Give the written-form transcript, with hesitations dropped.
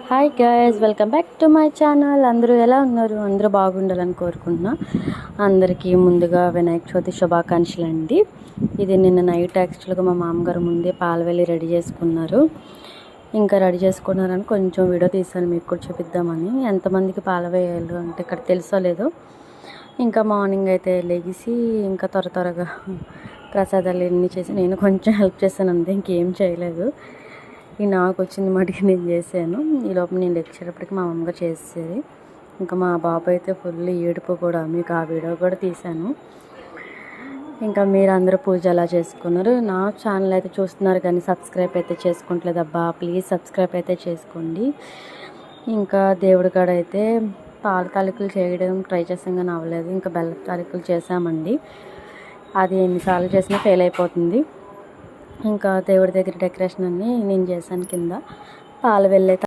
Hi guys, welcome back to my channel. అందరూ ఎలా ఉన్నారు? అందరూ బాగుండాలని కోరుకుంటున్నా. అందరికీ ముందుగా వినాయక చవితి శుభాకాంక్షలు అండి. ఇది నిన్న నైట్ యాక్చువల్గా మా మామగారు ముందే పాలవెల్లి రెడీ చేసుకున్నారు. ఇంకా రెడీ చేసుకున్నారని కొంచెం వీడియో తీసాను మీకు కూడా చూపిద్దామని. ఎంతమందికి పాల వేయాలి అంటే ఇక్కడ తెలుసో లేదో. ఇంకా మార్నింగ్ అయితే లెగిసి ఇంకా త్వరగా ప్రసాదాలు ఎన్ని చేసి నేను కొంచెం హెల్ప్ చేశాను అంతే, ఇంకేం చేయలేదు. ఈ నాకు వచ్చింది మటుకు నేను చేశాను. ఈ లోపల నేను వచ్చేటప్పటికి మా అమ్మగారు చేసేది. ఇంకా మా బాబు అయితే ఫుల్ ఏడుపు కూడా, మీకు ఆ వీడియో కూడా తీశాను. ఇంకా మీరు అందరూ పూజ ఎలా చేసుకున్నారు? నా ఛానల్ అయితే చూస్తున్నారు కానీ సబ్స్క్రైబ్ అయితే చేసుకుంటలేదు. అబ్బా ప్లీజ్ సబ్స్క్రైబ్ అయితే చేసుకోండి. ఇంకా దేవుడి కాడ అయితే పాల తాలికలు చేయడం ట్రై చేసాం కానీ అవ్వలేదు. ఇంకా బెల్ల తాలికలు చేసామండి. అది ఎన్నిసార్లు చేసినా ఫెయిల్ అయిపోతుంది. ఇంకా దేవుడి దగ్గర డెకరేషన్ అన్నీ నేను చేశాను. కింద పాల వెల్లైతే